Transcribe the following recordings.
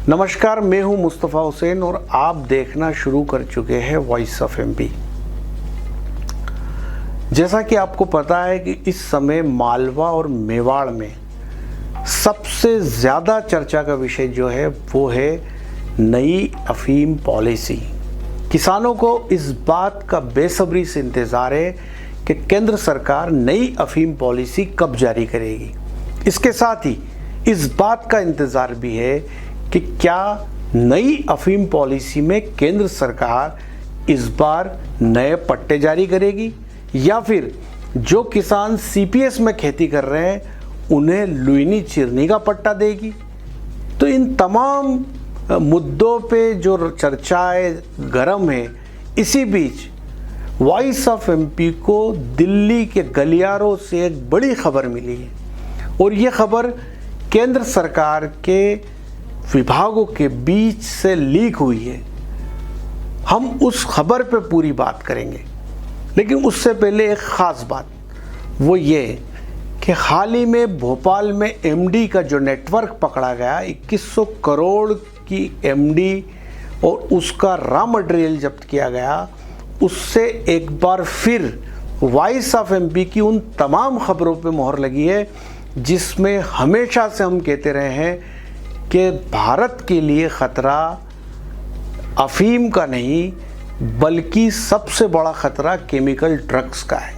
नमस्कार, मैं हूं मुस्तफ़ा हुसैन और आप देखना शुरू कर चुके हैं वॉइस ऑफ एमपी। जैसा कि आपको पता है कि इस समय मालवा और मेवाड़ में सबसे ज़्यादा चर्चा का विषय जो है वो है नई अफीम पॉलिसी। किसानों को इस बात का बेसब्री से इंतज़ार है कि केंद्र सरकार नई अफीम पॉलिसी कब जारी करेगी। इसके साथ ही इस बात का इंतज़ार भी है कि क्या नई अफीम पॉलिसी में केंद्र सरकार इस बार नए पट्टे जारी करेगी या फिर जो किसान सीपीएस में खेती कर रहे हैं उन्हें लुईनी चिरनी का पट्टा देगी। तो इन तमाम मुद्दों पे जो चर्चाएं गर्म है, इसी बीच वॉइस ऑफ एमपी को दिल्ली के गलियारों से एक बड़ी खबर मिली है और ये खबर केंद्र सरकार के विभागों के बीच से लीक हुई है। हम उस खबर पे पूरी बात करेंगे, लेकिन उससे पहले एक ख़ास बात वो ये कि हाल ही में भोपाल में एमडी का जो नेटवर्क पकड़ा गया, 2100 करोड़ की एमडी और उसका रॉ मटेरियल जब्त किया गया, उससे एक बार फिर वॉइस ऑफ एमपी की उन तमाम खबरों पे मोहर लगी है जिसमें हमेशा से हम कहते रहे हैं कि भारत के लिए ख़तरा अफीम का नहीं बल्कि सबसे बड़ा ख़तरा केमिकल ड्रग्स का है।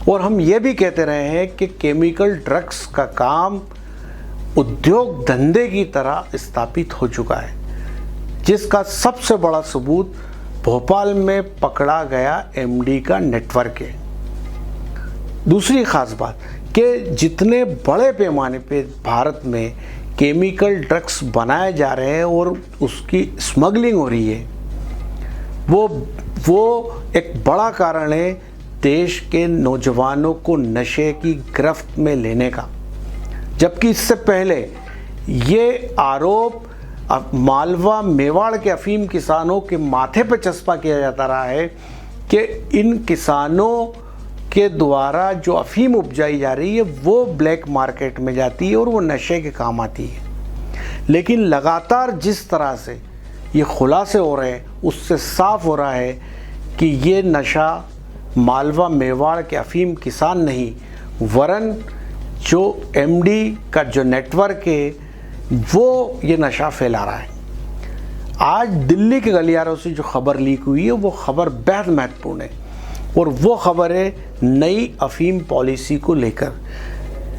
और हम ये भी कहते रहे हैं कि केमिकल ड्रग्स का काम उद्योग धंधे की तरह स्थापित हो चुका है, जिसका सबसे बड़ा सबूत भोपाल में पकड़ा गया एमडी का नेटवर्क है। दूसरी ख़ास बात कि जितने बड़े पैमाने पे भारत में केमिकल ड्रग्स बनाए जा रहे हैं और उसकी स्मगलिंग हो रही है, वो एक बड़ा कारण है देश के नौजवानों को नशे की गिरफ्त में लेने का। जबकि इससे पहले ये आरोप मालवा मेवाड़ के अफीम किसानों के माथे पर चस्पा किया जाता रहा है कि इन किसानों के द्वारा जो अफीम उपजाई जा रही है वो ब्लैक मार्केट में जाती है और वो नशे के काम आती है। लेकिन लगातार जिस तरह से ये खुलासे हो रहे हैं उससे साफ हो रहा है कि ये नशा मालवा मेवाड़ के अफीम किसान नहीं वरन जो एमडी का जो नेटवर्क है वो ये नशा फैला रहा है। आज दिल्ली के गलियारों से जो खबर लीक हुई है वो खबर बेहद महत्वपूर्ण है और वो खबर है नई अफीम पॉलिसी को लेकर।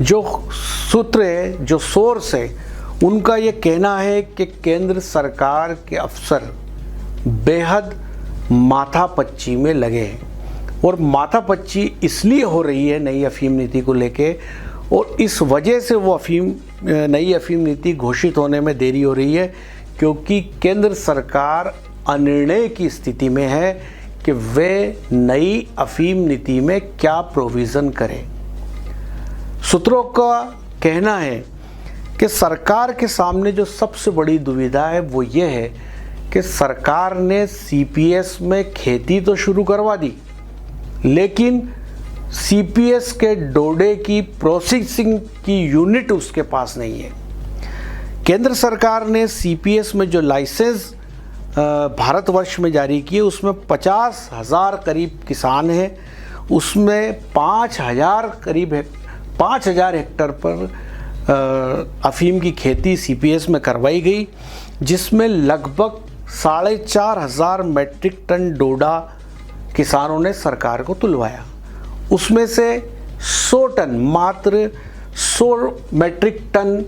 जो सूत्र है, जो सोर्स है, उनका ये कहना है कि केंद्र सरकार के अफसर बेहद माथापच्ची में लगे हैं और माथापच्ची इसलिए हो रही है नई अफीम नीति को लेके और इस वजह से वो नई अफीम नीति घोषित होने में देरी हो रही है क्योंकि केंद्र सरकार अनिर्णय की स्थिति में है कि वे नई अफीम नीति में क्या प्रोविज़न करें। सूत्रों का कहना है कि सरकार के सामने जो सबसे बड़ी दुविधा है वो ये है कि सरकार ने सीपीएस में खेती तो शुरू करवा दी, लेकिन सीपीएस के डोडे की प्रोसेसिंग की यूनिट उसके पास नहीं है। केंद्र सरकार ने सीपीएस में जो लाइसेंस भारतवर्ष में जारी किए उसमें 50,000 करीब किसान हैं, उसमें 5,000 हेक्टर पर अफीम की खेती सीपीएस में करवाई गई, जिसमें लगभग 4,500 मेट्रिक टन डोडा किसानों ने सरकार को तुलवाया। उसमें से 100 टन मात्र 100 मेट्रिक टन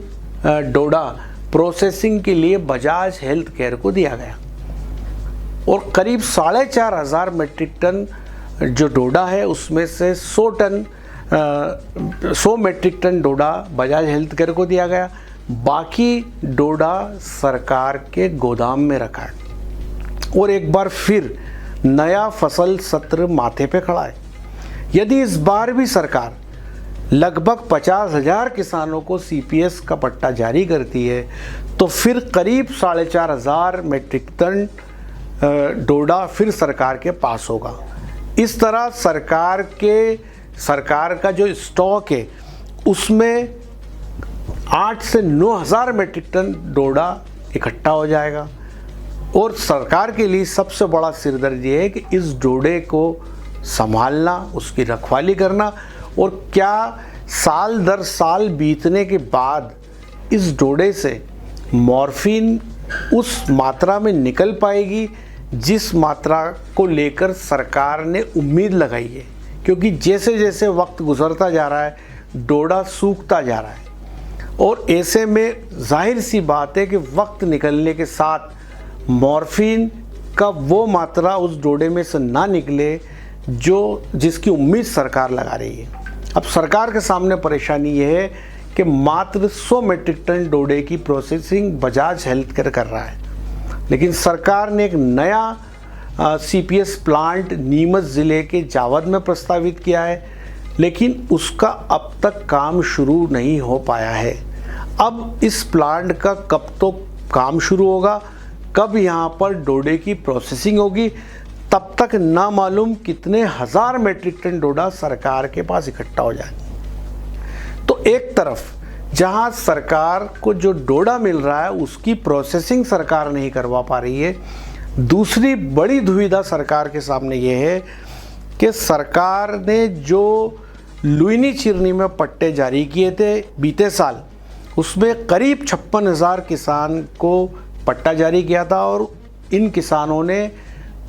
डोडा प्रोसेसिंग के लिए बजाज हेल्थ केयर को दिया गया और करीब 4,500 मेट्रिक टन जो डोडा है उसमें से 100 मेट्रिक टन डोडा बजाज हेल्थ केयर को दिया गया। बाकी डोडा सरकार के गोदाम में रखा है और एक बार फिर नया फसल सत्र माथे पे खड़ा है। यदि इस बार भी सरकार लगभग 50,000 किसानों को सीपीएस का पट्टा जारी करती है तो फिर करीब 4,500 मेट्रिक टन डोडा फिर सरकार के पास होगा। इस तरह सरकार का जो स्टॉक है उसमें 8 से 9,000 मेट्रिक टन डोडा इकट्ठा हो जाएगा। और सरकार के लिए सबसे बड़ा सिरदर्द ये है कि इस डोडे को संभालना, उसकी रखवाली करना, और क्या साल दर साल बीतने के बाद इस डोडे से मॉर्फिन उस मात्रा में निकल पाएगी जिस मात्रा को लेकर सरकार ने उम्मीद लगाई है। क्योंकि जैसे जैसे वक्त गुजरता जा रहा है डोडा सूखता जा रहा है, और ऐसे में जाहिर सी बात है कि वक्त निकलने के साथ मॉर्फिन का वो मात्रा उस डोडे में से ना निकले जिसकी उम्मीद सरकार लगा रही है। अब सरकार के सामने परेशानी ये है कि मात्र 100 मीट्रिक टन डोडे की प्रोसेसिंग बजाज हेल्थ केयर कर रहा है, लेकिन सरकार ने एक नया सीपीएस प्लांट नीमच ज़िले के जावद में प्रस्तावित किया है, लेकिन उसका अब तक काम शुरू नहीं हो पाया है। अब इस प्लांट का कब तो काम शुरू होगा, कब यहाँ पर डोडे की प्रोसेसिंग होगी, तब तक ना मालूम कितने हज़ार मीट्रिक टन डोडा सरकार के पास इकट्ठा हो जाए। तो एक तरफ जहाँ सरकार को जो डोडा मिल रहा है उसकी प्रोसेसिंग सरकार नहीं करवा पा रही है, दूसरी बड़ी दुविधा सरकार के सामने ये है कि सरकार ने जो लुइनी चिरनी में पट्टे जारी किए थे बीते साल, उसमें करीब 56,000 किसान को पट्टा जारी किया था, और इन किसानों ने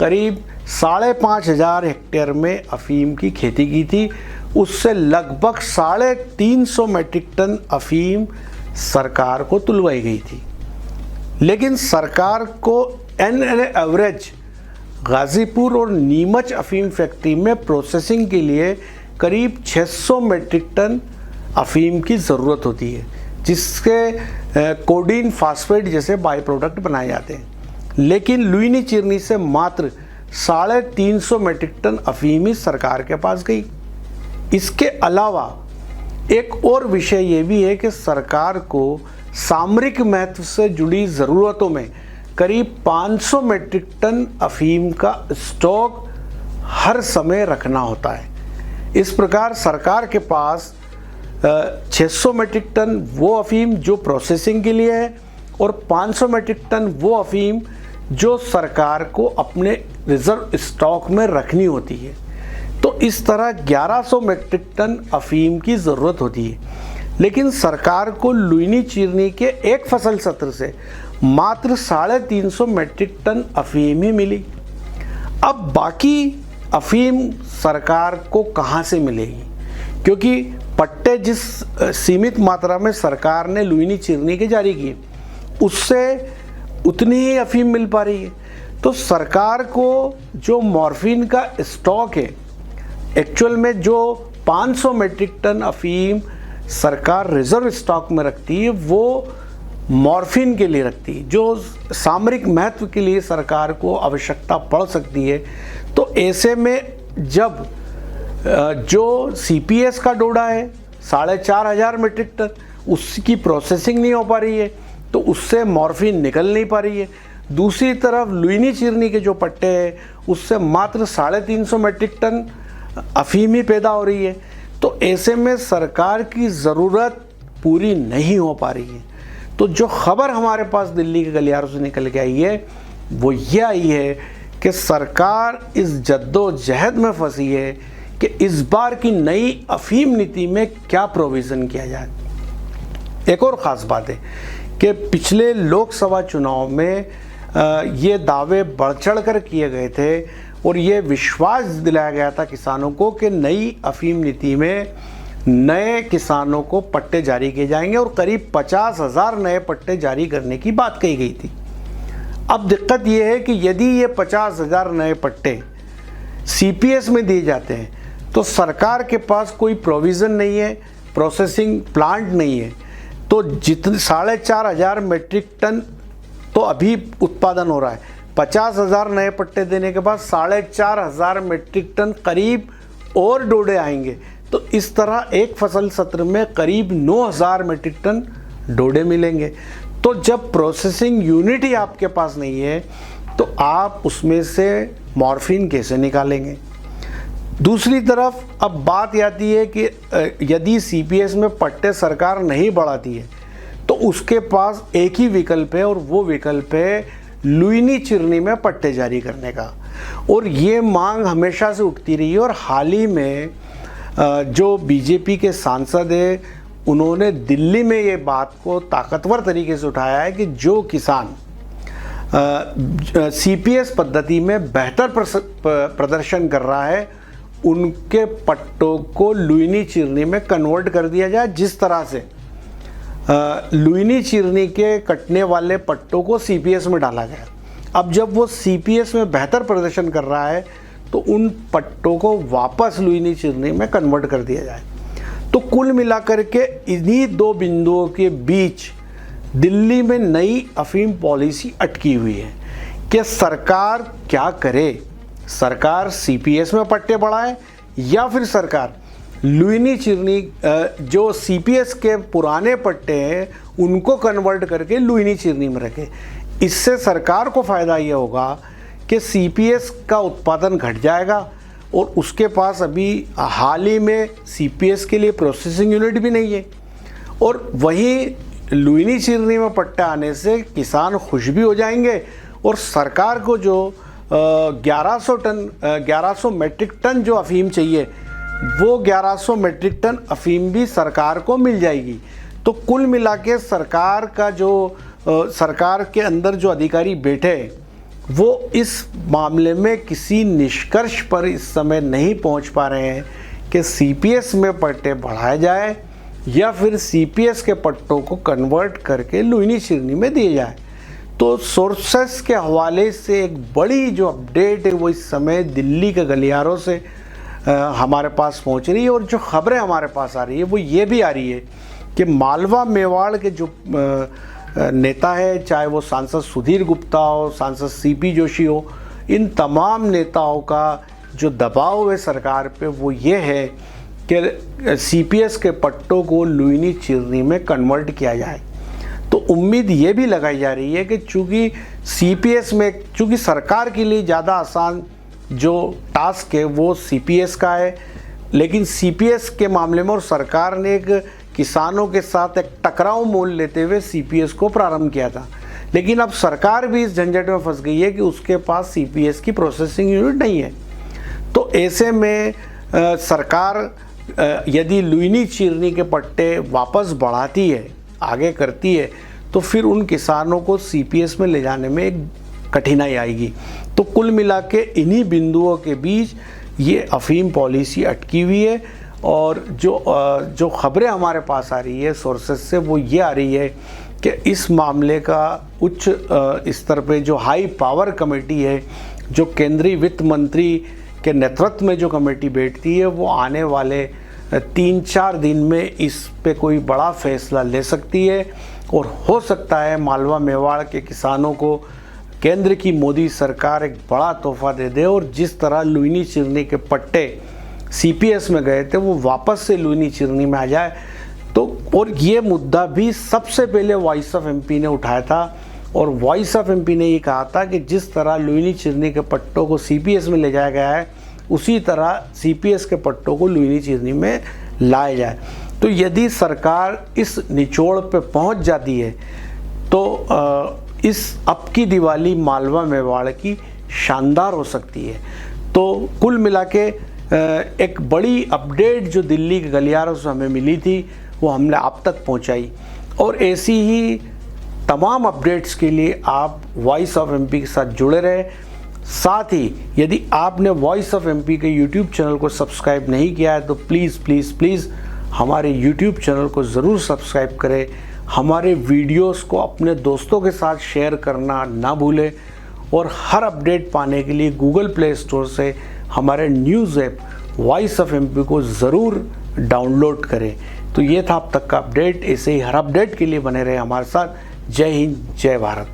करीब 5,500 हेक्टेयर में अफीम की खेती की थी। उससे लगभग 350 मीट्रिक टन अफीम सरकार को तुलवाई गई थी। लेकिन सरकार को एवरेज गाज़ीपुर और नीमच अफीम फैक्ट्री में प्रोसेसिंग के लिए करीब 600 मीट्रिक टन अफीम की ज़रूरत होती है, जिसके कोडीन फास्फेट जैसे बाई प्रोडक्ट बनाए जाते हैं। लेकिन लुइनी चिरनी से मात्र 350 मीट्रिक टन अफीम ही सरकार के पास गई। इसके अलावा एक और विषय ये भी है कि सरकार को सामरिक महत्व से जुड़ी ज़रूरतों में करीब 500 मीट्रिक टन अफीम का स्टॉक हर समय रखना होता है। इस प्रकार सरकार के पास 600 मीट्रिक टन वो अफीम जो प्रोसेसिंग के लिए है, और 500 मीट्रिक टन वो अफीम जो सरकार को अपने रिजर्व स्टॉक में रखनी होती है। तो इस तरह 1100 मीट्रिक टन अफीम की ज़रूरत होती है। लेकिन सरकार को लुइनी चिरनी के एक फसल सत्र से मात्र 350 मीट्रिक टन अफीम ही मिली। अब बाकी अफीम सरकार को कहाँ से मिलेगी, क्योंकि पट्टे जिस सीमित मात्रा में सरकार ने लुइनी चिरनी के जारी किए उससे उतनी ही अफीम मिल पा रही है। तो सरकार को जो मॉर्फिन का स्टॉक है, एक्चुअल में जो 500 मीट्रिक टन अफीम सरकार रिजर्व स्टॉक में रखती है वो मॉर्फिन के लिए रखती है, जो सामरिक महत्व के लिए सरकार को आवश्यकता पड़ सकती है। तो ऐसे में जब जो सीपीएस का डोडा है 4,500 मीट्रिक टन, उसकी प्रोसेसिंग नहीं हो पा रही है, तो उससे मॉर्फिन निकल नहीं पा रही है। दूसरी तरफ लुइनी चिरनी के जो पट्टे हैं उससे मात्र 350 मीट्रिक टन अफीम ही पैदा हो रही है। तो ऐसे में सरकार की ज़रूरत पूरी नहीं हो पा रही है। तो जो खबर हमारे पास दिल्ली के गलियारों से निकल के आई है वो ये आई है कि सरकार इस जद्दोजहद में फंसी है कि इस बार की नई अफीम नीति में क्या प्रोविज़न किया जाए। एक और ख़ास बात है कि पिछले लोकसभा चुनाव में ये दावे बढ़ चढ़ कर किए गए थे और ये विश्वास दिलाया गया था किसानों को कि नई अफीम नीति में नए किसानों को पट्टे जारी किए जाएंगे और करीब 50,000 नए पट्टे जारी करने की बात कही गई थी। अब दिक्कत ये है कि यदि ये 50,000 नए पट्टे सीपीएस में दिए जाते हैं तो सरकार के पास कोई प्रोविज़न नहीं है, प्रोसेसिंग प्लांट नहीं है, तो जितने 4,500 मीट्रिक टन तो अभी उत्पादन हो रहा है, 50,000 नए पट्टे देने के बाद 4,500 मीट्रिक टन करीब और डोडे आएंगे। तो इस तरह एक फसल सत्र में करीब 9,000 मीट्रिक टन डोडे मिलेंगे। तो जब प्रोसेसिंग यूनिट ही आपके पास नहीं है तो आप उसमें से मॉर्फिन कैसे निकालेंगे। दूसरी तरफ अब बात आती है कि यदि सीपीएस में पट्टे सरकार नहीं बढ़ाती है तो उसके पास एक ही विकल्प है और वो विकल्प है लुइनी चिरनी में पट्टे जारी करने का। और ये मांग हमेशा से उठती रही है और हाल ही में जो बीजेपी के सांसद हैं उन्होंने दिल्ली में ये बात को ताकतवर तरीके से उठाया है कि जो किसान सीपीएस पद्धति में बेहतर प्रदर्शन कर रहा है उनके पट्टों को लुइनी चिरनी में कन्वर्ट कर दिया जाए, जिस तरह से लुइनी चिरनी के कटने वाले पट्टों को सीपीएस में डाला गया। अब जब वो सीपीएस में बेहतर प्रदर्शन कर रहा है तो उन पट्टों को वापस लुइनी चिरनी में कन्वर्ट कर दिया जाए। तो कुल मिलाकर के इन्हीं दो बिंदुओं के बीच दिल्ली में नई अफीम पॉलिसी अटकी हुई है कि सरकार क्या करे। सरकार सीपीएस में पट्टे बढ़ाए या फिर सरकार लुइनी चिरनी जो सीपीएस के पुराने पट्टे हैं उनको कन्वर्ट करके लुइनी चिरनी में रखे। इससे सरकार को फ़ायदा ये होगा कि सीपीएस का उत्पादन घट जाएगा और उसके पास अभी हाल ही में सीपीएस के लिए प्रोसेसिंग यूनिट भी नहीं है। और वहीं लुइनी चिरनी में पट्टा आने से किसान खुश भी हो जाएंगे और सरकार को जो 1100 मेट्रिक टन जो अफीम चाहिए वो 1100 मेट्रिक टन अफीम भी सरकार को मिल जाएगी। तो कुल मिला के सरकार का जो सरकार के अंदर जो अधिकारी बैठे वो इस मामले में किसी निष्कर्ष पर इस समय नहीं पहुंच पा रहे हैं कि सीपीएस में पट्टे बढ़ाए जाए या फिर सीपीएस के पट्टों को कन्वर्ट करके लुइनी चिरनी में दिए जाए। तो सोर्सेस के हवाले से एक बड़ी जो अपडेट है वो इस समय दिल्ली के गलियारों से हमारे पास पहुंच रही है। और जो खबरें हमारे पास आ रही है वो ये भी आ रही है कि मालवा मेवाड़ के जो नेता है, चाहे वो सांसद सुधीर गुप्ता हो, सांसद सीपी जोशी हो, इन तमाम नेताओं का जो दबाव है सरकार पे वो ये है कि सीपीएस के पट्टों को लुइनी चिरनी में कन्वर्ट किया जाए। तो उम्मीद ये भी लगाई जा रही है कि चूँकि सीपीएस में चूँकि सरकार के लिए ज़्यादा आसान जो टास्क है वो सीपीएस का है, लेकिन सीपीएस के मामले में और सरकार ने एक किसानों के साथ एक टकराव मोल लेते हुए सीपीएस को प्रारंभ किया था। लेकिन अब सरकार भी इस झंझट में फंस गई है कि उसके पास सीपीएस की प्रोसेसिंग यूनिट नहीं है। तो ऐसे में सरकार यदि लुइनी चिरनी के पट्टे वापस बढ़ाती है, आगे करती है, तो फिर उन किसानों को सीपीएस में ले जाने में एक कठिनाई आएगी। तो कुल मिला के इन्हीं बिंदुओं के बीच ये अफीम पॉलिसी अटकी हुई है। और जो खबरें हमारे पास आ रही है सोर्सेस से वो ये आ रही है कि इस मामले का उच्च स्तर पे जो हाई पावर कमेटी है, जो केंद्रीय वित्त मंत्री के नेतृत्व में जो कमेटी बैठती है, वो आने वाले 3-4 दिन में इस पे कोई बड़ा फैसला ले सकती है। और हो सकता है मालवा मेवाड़ के किसानों को केंद्र की मोदी सरकार एक बड़ा तोहफा दे दे और जिस तरह लुइनी चिरनी के पट्टे सीपीएस में गए थे वो वापस से लुइनी चिरनी में आ जाए। तो और ये मुद्दा भी सबसे पहले वॉइस ऑफ एमपी ने उठाया था और वॉइस ऑफ एमपी ने ये कहा था कि जिस तरह लुइनी चिरनी के पट्टों को सीपीएस में ले जाया गया है उसी तरह सीपीएस के पट्टों को लुइनी चिरनी में लाया जाए। तो यदि सरकार इस निचोड़ पे पहुंच जाती है तो इस अब की दिवाली मालवा मेवाड़ की शानदार हो सकती है। तो कुल मिला के एक बड़ी अपडेट जो दिल्ली के गलियारों से हमें मिली थी वो हमने आप तक पहुंचाई। और ऐसी ही तमाम अपडेट्स के लिए आप वॉइस ऑफ एमपी के साथ जुड़े रहे। साथ ही यदि आपने वॉइस ऑफ एमपी के यूट्यूब चैनल को सब्सक्राइब नहीं किया है तो प्लीज़ प्लीज़ प्लीज़ हमारे यूट्यूब चैनल को ज़रूर सब्सक्राइब करें। हमारे वीडियोस को अपने दोस्तों के साथ शेयर करना ना भूलें और हर अपडेट पाने के लिए गूगल प्ले स्टोर से हमारे news app voice of MP को ज़रूर डाउनलोड करें। तो ये था अब तक का अपडेट। ऐसे ही हर अपडेट के लिए बने रहे हमारे साथ। जय हिंद, जय भारत।